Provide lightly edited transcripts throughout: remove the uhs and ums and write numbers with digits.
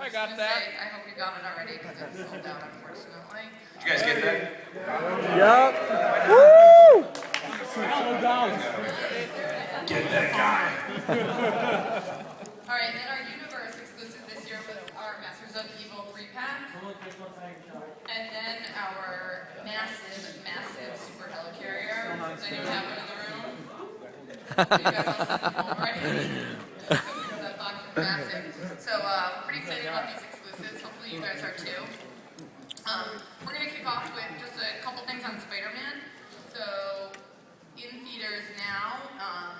I got that. I hope you got it already because it's sold out, unfortunately. Did you guys get that? Yep. Woo! Get that guy. All right, then our Universe exclusive this year was our Masters of Evil 3-pack. And then our massive super helicarrier. Does anyone have one in the room? So you guys all sent them home already? That box is massive. So pretty excited about these exclusives. Hopefully you guys are too. We're going to kick off with just a couple things on Spider-Man. So in theaters now,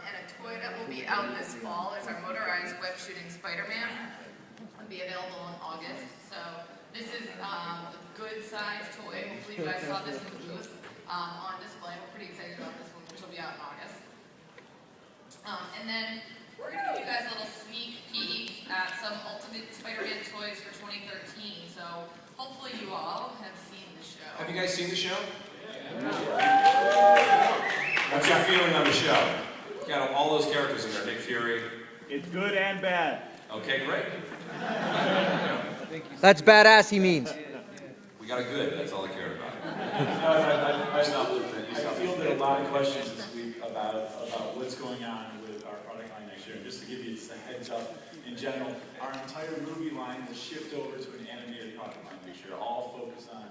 and a toy that will be out this fall is our motorized web shooting Spider-Man. It'll be available in August. So this is a good size toy. Hopefully you guys saw this in the booth on display. We're pretty excited about this one, which will be out in August. And then we're going to give you guys a little sneak peek at some Ultimate Spider-Man toys for 2013. So hopefully you all have seen the show. Have you guys seen the show? What's your feeling on the show? Got all those characters in there. Nick Fury. It's good and bad. Okay, great. That's badass, he means. We got a good. That's all I cared about. I feel there are a lot of questions this week about what's going on with our product line next year. And just to give you just a heads up, in general, our entire movie line will shift over to an animated product line next year, all focused on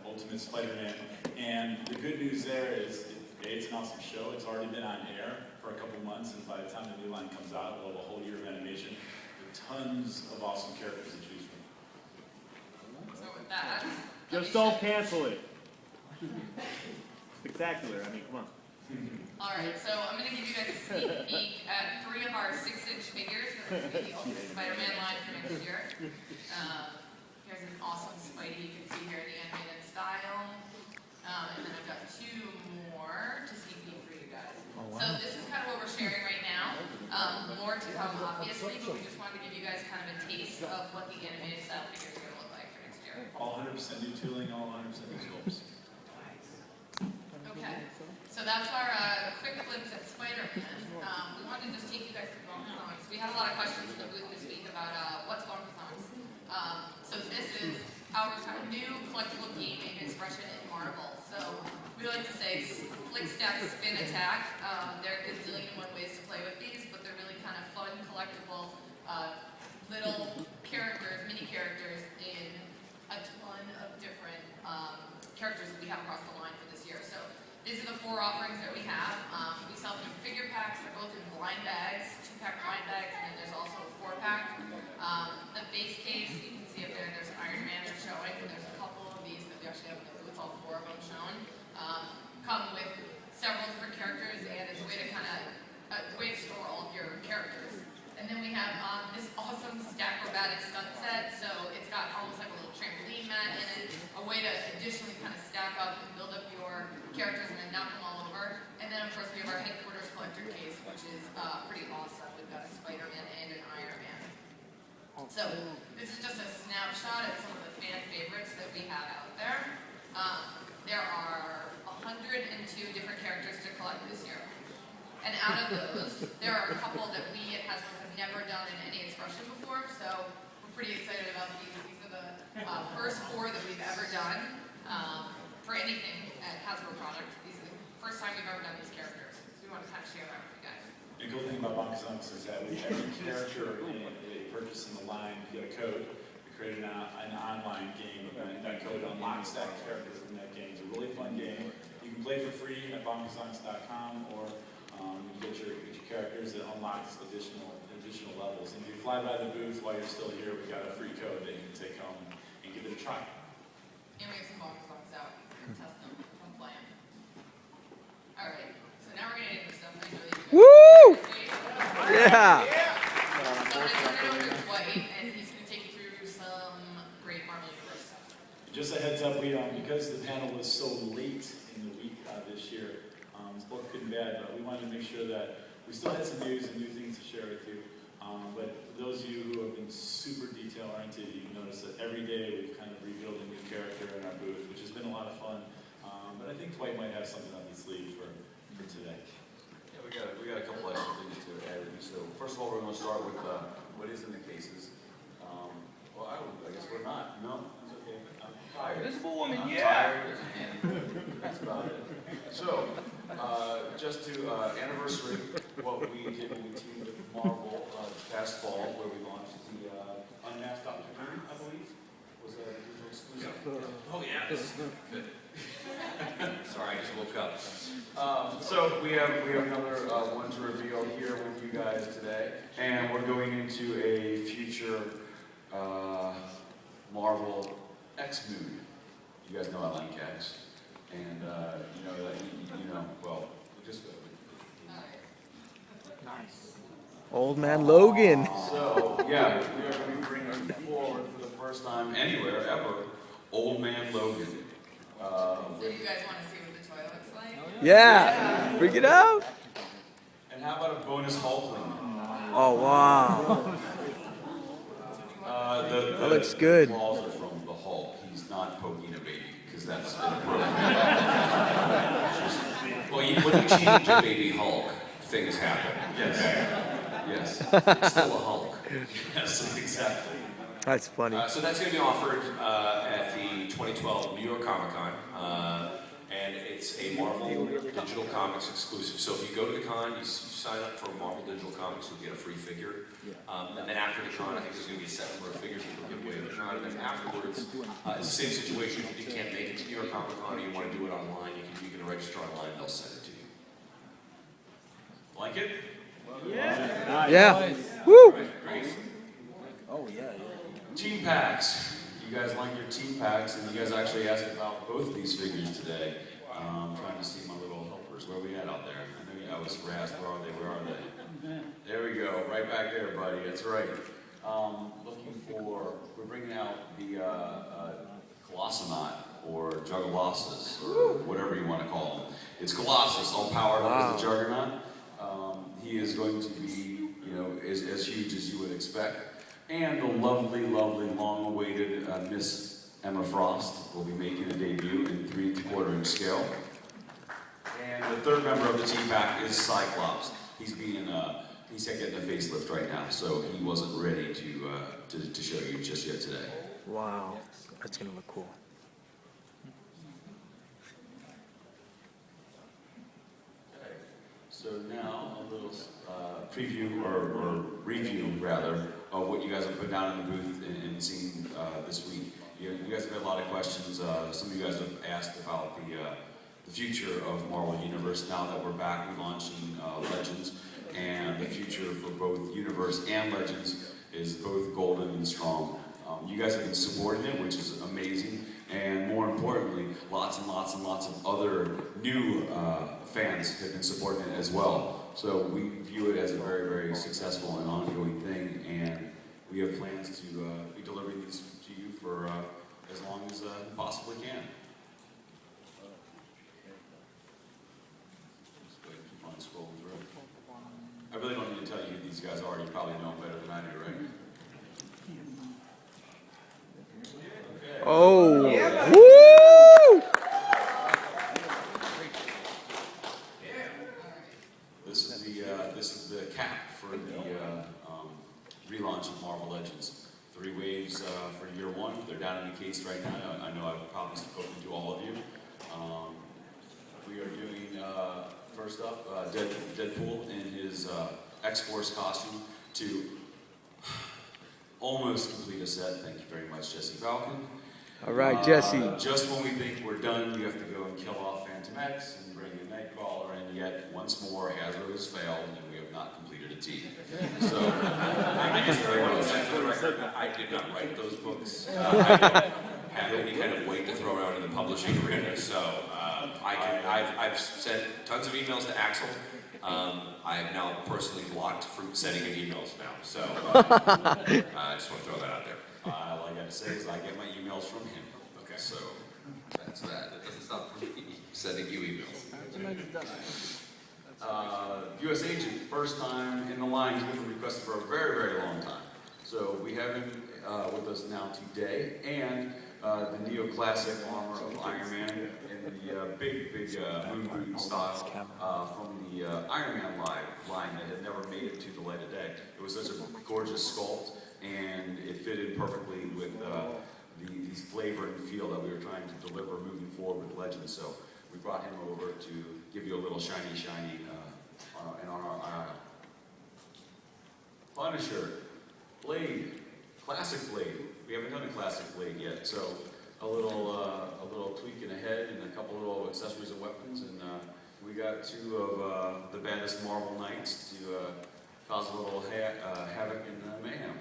Ultimate Spider-Man. And the good news there is, it's an awesome show. It's already been on air for a couple months, and by the time the new line comes out, we'll have a whole year of animation with tons of awesome characters to choose from. So with that, Just don't cancel it. Spectacular. I mean, come on. Alright, so I'm going to give you guys a sneak peek at 3 of our 6-inch figures that will be the Ultimate Spider-Man line for next year. Here's an awesome Spidey you can see here in the animated style. And then I've got 2 more to sneak peek for you guys. So this is kind of what we're sharing right now. More to come, obviously, but we just wanted to give you guys kind of a taste of what the animated style figures are going to look like for next year. All 100% new tooling, all 100% new scopes. Okay, so that's our quick glimpse at Spider-Man. We wanted to just take you guys through Bonkathongs. We had a lot of questions in the booth this week about what's Bonkathongs. So this is our kind of new collectible gaming expression in Marvel. So we like to say flick, stack, spin, attack. There are a gazillion and one ways to play with these, but they're really kind of fun, collectible, little characters, mini characters in a ton of different characters that we have across the line for this year. So these are the 4 offerings that we have. We sell them in figure packs. They're both in blind bags, 2-pack blind bags, and then there's also a 4-pack. The base case, you can see up there, there's Iron Man they're showing. There's a couple of these that we actually have in the booth, all 4 of them shown. Come with several different characters, and it's a way to kind of store all of your characters. And then we have this awesome Stackrobatic stunt set. So it's got almost like a little trampoline mat in it, a way to additionally kind of stack up and build up your characters and then knock them all over. And then of course we have our headquarters collector case, which is pretty awesome. We've got a Spider-Man and an Iron Man. So this is just a snapshot at some of the fan favorites that we have out there. There are 102 different characters to collect this year. And out of those, there are a couple that we at Hasbro have never done in any expression before, so we're pretty excited about these. These are the first 4 that we've ever done for anything at Hasbro product. These are the first time we've ever done these characters. So we want to kind of share that with you guys. The cool thing about Bonkathongs is that with every character they purchase in the line, you get a code. We created an online game, and that code unlocks that character from that game. It's a really fun game. You can play for free at bonkathongs.com, or you get your characters that unlocks additional levels. And if you fly by the booth while you're still here, we got a free code that you can take home and give it a try. And we have some Bonkathongs out. Test them. Come play them. Alright, so now we're going to get into stuff I know that you Woo! guys Yeah! So I'm going to turn it over to Dwight, and he's going to take you through some great Marvel Universe stuff. Just a heads up, because the panel was so late in the week this year, it's both good and bad, but we wanted to make sure that we still had some news and new things to share with you. But for those of you who have been super detail-oriented, you can notice that every day we've kind of rebuilt a new character in our booth, which has been a lot of fun. But I think Dwight might have something up his sleeve for today. Yeah, we got a couple extra things to add. So first of all, we're going to start with what is in the cases. Well, I would Oh yeah, this is good. Sorry, I just woke up. So we have another one to reveal here with you guys today, and we're going into a future Marvel X movie. You guys know I like X, and well, just. Old man Logan. So yeah, we are going to be bringing forward for the first time anywhere ever, Old Man Logan. So you guys want to see what the toy looks like? Yeah. Bring it out. And how about a bonus Hulkling? Oh, wow. That looks good. Claws are from the Hulk. He's not poking a baby because that's inappropriate. Well, when you change a baby Hulk, things happen. Yes. Yes. It's still a Hulk. Yes. Exactly. That's funny. So that's going to be offered at the 2012 New York Comic Con, and it's a Marvel Digital Comics exclusive. So if you go to the con, you sign up for Marvel Digital Comics, you'll get a free figure. And then after the con, I think there's going to be a set number of figures that we'll give away at the con. And then afterwards, it's the same situation. If you can't make it to New York Comic Con or you want to do it online, you can register online. They'll send it to you. Like it? Yeah. Woo. Great. Team packs. You guys like your team packs, and you guys actually asked about both of these figures today. I'm trying to see my little helpers. Where are we at out there? I know I was harassed. Where are they? Where are they? There we go. Right back there, buddy. That's right. Looking for. We're bringing out the Colossonaut or Juggalossus or whatever you want to call him. It's Colossus, all powered up as the Juggernaut. He is going to be, as huge as you would expect. And the lovely, lovely, long-awaited Miss Emma Frost will be making a debut in 3¼ scale. And the third member of the team pack is Cyclops. He's getting a facelift right now, so he wasn't ready to show you just yet today. Wow. That's going to look cool. So now a little preview or review rather of what you guys have put down in the booth and seen this week. You guys have had a lot of questions. Some of you guys have asked about the future of Marvel Universe now that we're back relaunching Legends, and the future for both Universe and Legends is both golden and strong. You guys have been supporting it, which is amazing. And more importantly, lots and lots and lots of other new fans have been supporting it as well. So we view it as a very, very successful and ongoing thing, and we have plans to be delivering these to you for as long as we possibly can. Just go ahead and keep on scrolling through. I really don't need to tell you who these guys are. You probably know them better than I do, right? Oh. Woo! This is the cap for the relaunch of Marvel Legends. 3 waves for year 1. They're down in the case right now. I know I've probably spoken to all of you. We are doing first up Deadpool in his X-Force costume to almost complete a set. Thank you very much, Jesse Falcon. All right, Jesse. Just when we think we're done, you have to go and kill off Phantom X and bring in Nightcrawler, and yet once more Hasbro has failed, and we have not completed a team. So I just really want to say for the record, I did not write those books. I don't have any kind of weight to throw around in the publishing arena, so I've sent tons of emails to Axel. I have now personally blocked from sending him emails now, so I just want to throw that out there. all I gotta say is I get my emails from him. Okay, so that's that. That doesn't stop from me sending you emails. U.S. Agent, first time in the line. He's been requested for a very, very long time. So we have him with us now today, and the neoclassic armor of Iron Man in the big moon boot style from the Iron Man line that had never made it to the light of day. It was such a gorgeous sculpt, and it fit in perfectly with the flavor and feel that we were trying to deliver moving forward with Legends. So we brought him over to give you a little shiny, and on our Punisher, Blade, Classic Blade. We haven't done a Classic Blade yet, so a little tweak in the head and a couple little accessories and weapons, and we got two of the baddest Marvel Knights to cause a little havoc and mayhem.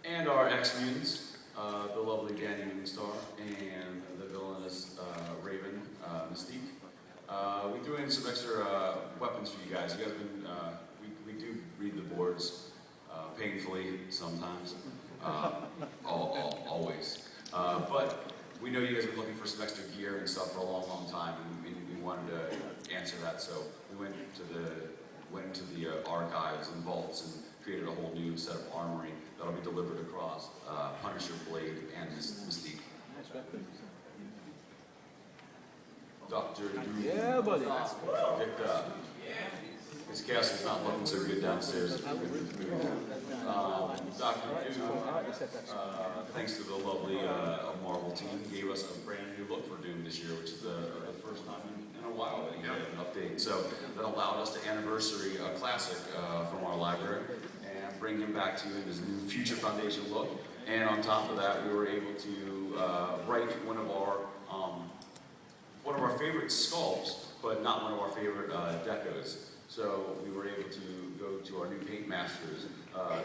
And our X-Mutants, the lovely Danny Moonstar, and the villainous Raven, Mystique. We threw in some extra weapons for you guys. You guys have been, we do read the boards painfully sometimes, always. But we know you guys have been looking for some extra gear and stuff for a long, long time, and we wanted to answer that. So we went into the archives and vaults and created a whole new set of armory that'll be delivered across Punisher, Blade, and Mystique. Dr. Doom. Yeah, buddy. Picked up. His castle's not looking so good downstairs. Dr. Doom, thanks to the lovely Marvel team, gave us a brand new look for Doom this year, which is the first time in a while that he had an update. So that allowed us to anniversary a classic from our library and bring him back to you in his new Future Foundation look. And on top of that, we were able to write one of our favorite sculpts, but not one of our favorite decos. So we were able to go to our new paint masters,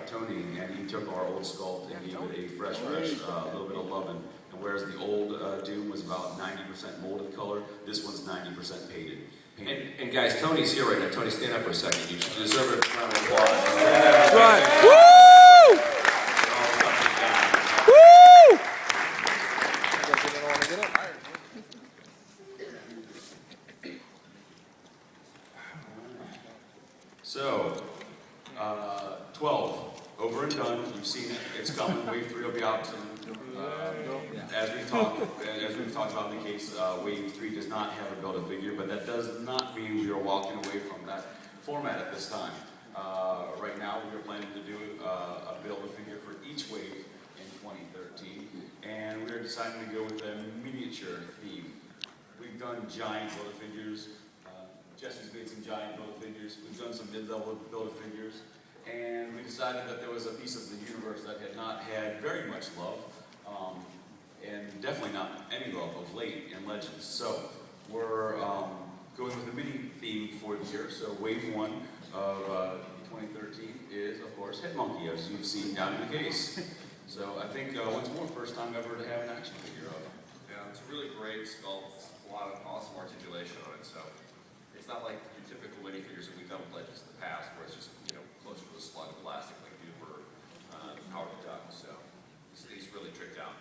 Tony, and he took our old sculpt and gave it a fresh, little bit of loving. And whereas the old Doom was about 90% molded color, this one's 90% painted. And guys, Tony's here right now. Tony, stand up for a second. You deserve a round of applause. That's right. Woo! So, 12, over and done. You've seen it. It's coming. Wave 3 will be out soon. As we've talked about in the case, Wave 3 does not have a Build-A-Figure, but that does not mean we are walking away from that format at this time. Right now, we are planning to do a Build-A-Figure for each wave in 2013, and we are deciding to go with a miniature theme. We've done giant Build-A-Figures. Jesse's made some giant Build-A-Figures. We've done some mid-level Build-A-Figures, and we decided that there was a piece of the universe that had not had very much love, and definitely not any love of late in Legends. So we're going with a mini theme for the year. So Wave 1 of 2013 is, of course, Hit Monkey, as you've seen down in the case. So I think once more, first time ever to have an action figure of. Yeah, it's a really great sculpt, a lot of awesome articulation on it, so it's not like your typical minifigures that we've done with Legends in the past, where it's just, closer to a slug of plastic like Doom or Howard the Duck, so he's really tricked out.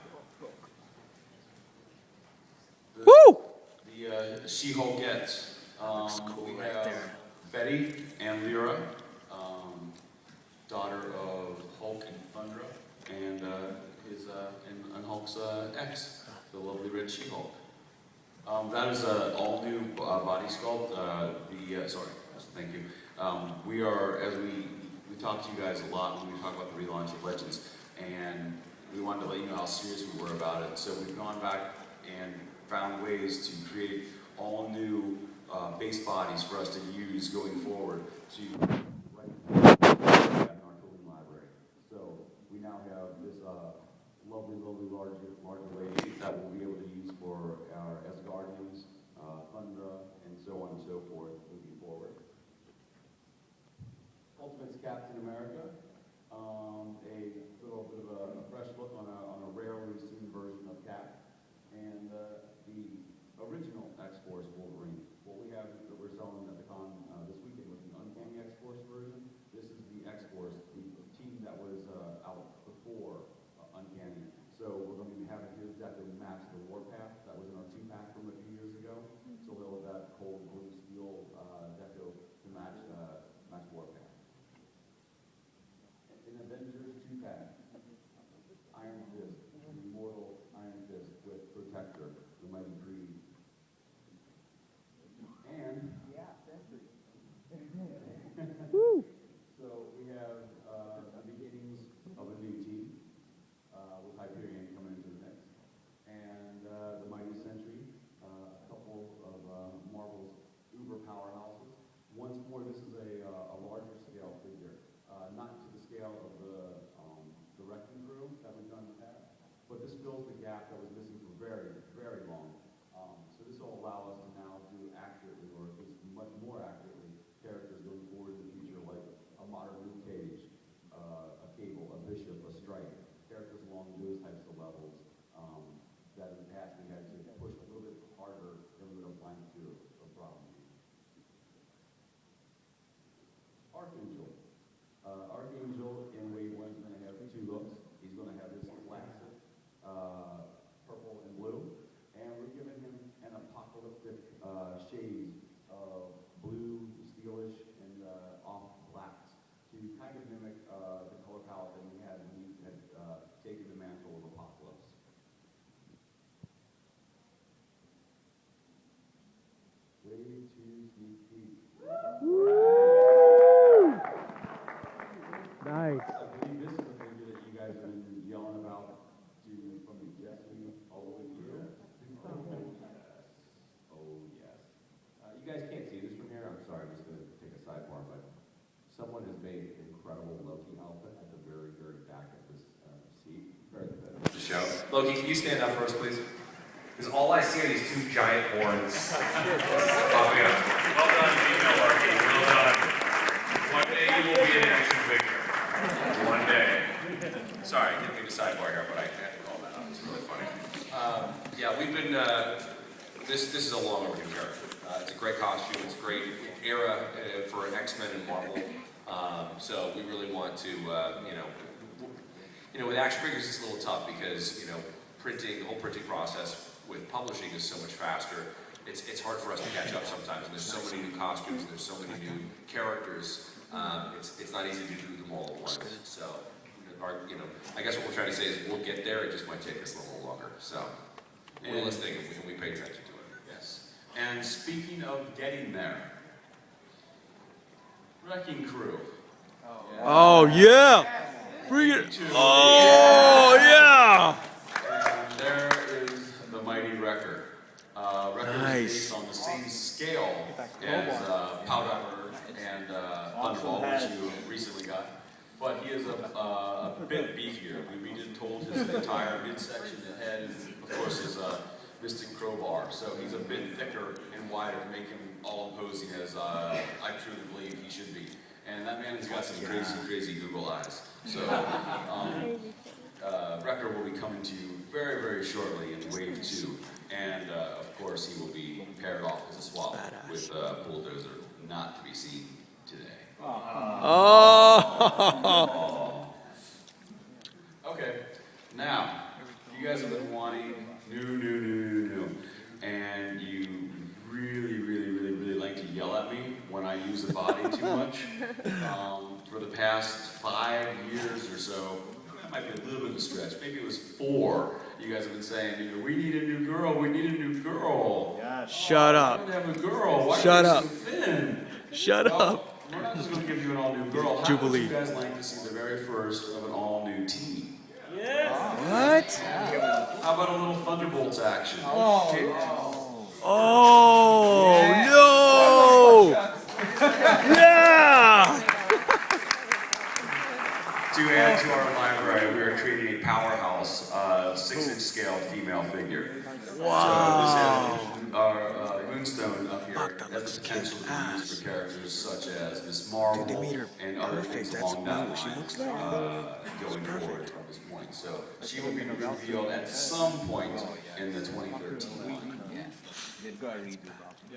Woo! The She-Hulkettes. Looks cool We right have there. Betty and Lyra, daughter of Hulk and Thundra, and and Hulk's ex, the lovely red She-Hulk. That is an all-new body sculpt. Thank you. We are, as we talk to you guys a lot when we talk about the relaunch of Legends, and we wanted to let you know how serious we were about it. So we've gone back and found ways to create all new base bodies for us to use going forward to write in our children's library. So we now have this lovely larger lady that we'll be able to use for our Asgardians, Thundra, and so on and so forth moving forward. Ultimate's Captain America, a little bit of a fresh look on a rarely seen version of Cap, and the original X-Force Wolverine. What we have that we're selling at the con this weekend was the Uncanny X-Force version. This is the X-Force, the team that was out before Uncanny. So we're going to be having his deco match the Warpath that was in our 2-pack from a few years ago. So we'll have that cold blue steel deco to match Warpath. In Avengers 2-pack, Iron Fist, the immortal Iron Fist with Protector, the Mighty Creed. And so we have the beginnings of a new team with Hyperion coming into the mix, and the Mighty Sentry, a couple of Marvel's uber powerhouses. Once more, this is a larger scale figure, not to the scale of the Wrecking Crew that we've done in the past, but this fills the gap that was missing for very, very long. So this will allow us to now do accurately, or at least much more accurately, characters going forward in the future, like a modern Luke Cage, a Cable, a Bishop, a Strike, characters along those types of levels that in the past we had to push a little bit harder than we would have liked to have probably. Archangel. Archangel in Wave 1 is going to have two looks. He's going to have this classic purple and blue, and we're giving him an apocalyptic shade of blue, steelish, and off blacks to kind of mimic the color palette that we had when we had taken the mantle of Apocalypse. Wave 2 sneak peek. Nice. I believe this is the figure that you guys have been yelling about from the Jesse all the way through. Oh, yes. You guys can't see this from here. I'm sorry, I'm just going to take a sidebar, but someone has made an incredible Loki outfit at the very, very back of this seat. Very good. The show. Loki, can you stand up for us, please? Because all I see are these two giant horns popping up. Well done, female Loki. Well done. One day you will be an action figure. One day. Sorry, didn't mean to sidebar here, but I had to call that out. It's really funny. Yeah, we've been, this is a long overdue character. It's a great costume, it's a great era for X-Men and Marvel. So we really want to, with action figures it's a little tough because, printing, the whole printing process with publishing is so much faster. It's hard for us to catch up sometimes. And there's so many new costumes, and there's so many new characters. It's not easy to do them all at once. So, I guess what we're trying to say is we'll get there. It just might take us a little longer. So, we're listening and we pay attention to it. Yes. And speaking of getting there, Wrecking Crew. Oh, yeah. Bring it. Oh, yeah. And there is the mighty Wrecker. Wrecker Nice. is based on the same scale as Powder and Thunderball, which you recently got. But he is a bit beefier. We just told his entire midsection, the head, and of course his Mystic Crowbar. So he's a bit thicker and wider to make him all imposing as I truly believe he should be. And that man has got some crazy, crazy Google eyes. So Wrecker will be coming to you very, very shortly in Wave 2. And of course he will be paired off as a swap with Bulldozer, not to be seen today. Oh. Okay, now, you guys have been wanting new, and you really like to yell at me when I use the body too much. For the past 5 years or so, that might be a little bit of a stretch, maybe it was 4, you guys have been saying, we need a new girl, we need a new girl. Yeah. Shut I up. don't have a girl, why Shut are you up. so thin? Shut Well, up. we're not just going to give you an all-new girl. How Jubilee. would you guys like to see the very first of an all-new team? What? How about a little Thunderbolts action? Oh, no. Yeah. To add to our library, we are creating a powerhouse 6-inch scale female figure. Wow. So this has our Moonstone up here has the potential to be used for characters such as Miss Marvel and other things along that line going forward from this point. So she will be revealed at some point in the 2013 line.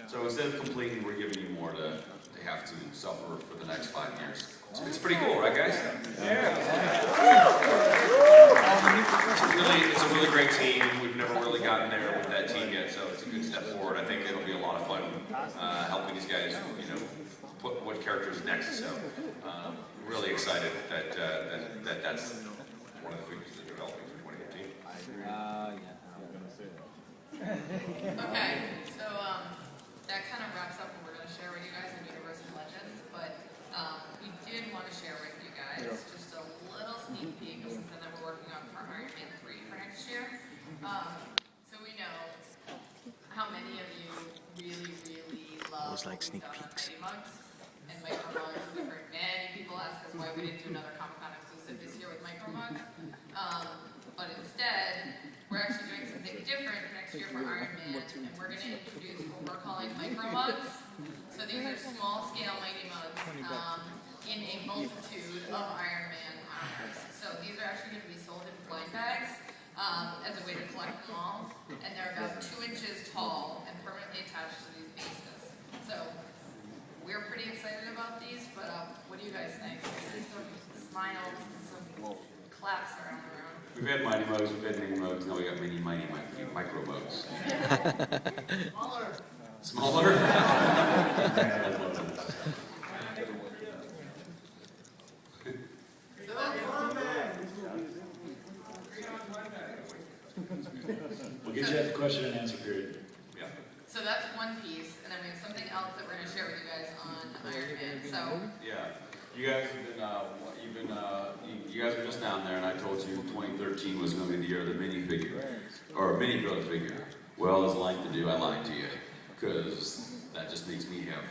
So instead of completing, we're giving you more to have to suffer for the next 5 years. So it's pretty cool, right, guys? It's a really great team. We've never really gotten there with that team yet, so it's a good step forward. I think it'll be a lot of fun helping these guys, put what characters next. So really excited that that's one of the figures they're developing for 2015. Okay, so that kind of wraps up what we're going to share with you guys in Universe and Legends, but we did want to share with you guys just a little sneak peek of something that we're working on for Iron Man 3 for next year. So we know how many of you really love Those like sneak peeks. Mighty Mugs and Micro Mugs. We've heard many people ask us why we didn't do another Comic-Con exclusive this year with Micro Mugs. but instead, we're actually doing something different for next year for Iron Man, and we're gonna introduce what we're calling micro mugs. So these are small scale mighty mugs, in a multitude of Iron Man armors. So these are actually gonna be sold in blind bags, as a way to collect them all, and they're about 2 inches tall and permanently attached to these bases. So we're pretty excited about these, but what do you guys think? I see some smiles and some claps around the room. We've had mighty mugs, we've had mini mugs, now we got mini, mighty, micro mugs. Smaller. Smaller? We'll get you at the question and answer period. Yeah. So that's one piece, and then we have something else that we're gonna share with you guys on Iron Man. So Yeah, you guys have been, you guys were just down there, and I told you 2013 was going to be the year of the minifigure, or mini build figure. Well, as I like to do, I lied to you, because that just makes me have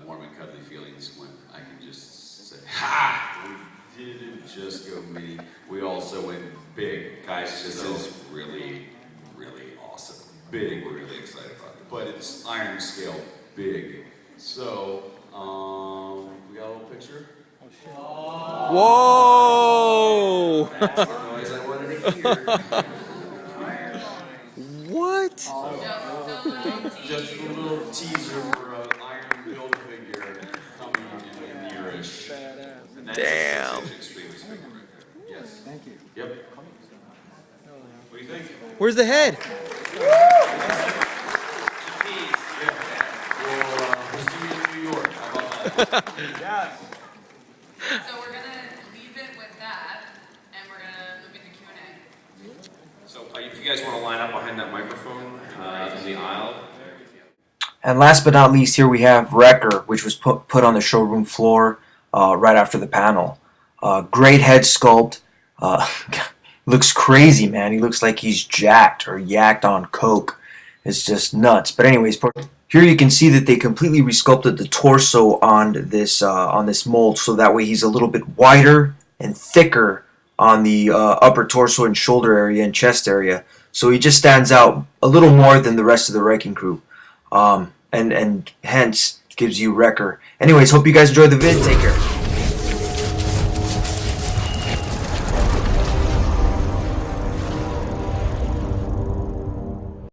warm and cuddly feelings when I can just say, ha! We didn't just go mini, we also went big. Guys, this is really, really awesome. Big, we're really excited about it. But it's iron scale, big. So, we got a little picture? Whoa! That's the noise I wanted to hear. What? Just a little teaser for an iron build figure coming in near-ish. And that's Damn. a extremely figure right there. Yes. Thank you. Yep. What do you think? Where's the head? We'll see you in New York. How about that? Yes. So we're gonna leave it with that, and we're gonna move into Q&A. So if you guys want to line up behind that microphone in the aisle. And last but not least, here we have Wrecker, which was put on the showroom floor right after the panel. Great head sculpt. Looks crazy, man. He looks like he's jacked or yacked on coke. It's just nuts. But anyways, here you can see that they completely resculpted the torso on this mold, so that way he's a little bit wider and thicker on the upper torso and shoulder area and chest area. So he just stands out a little more than the rest of the Wrecking Crew. And hence gives you Wrecker. Anyways, hope you guys enjoyed the vid. Take care.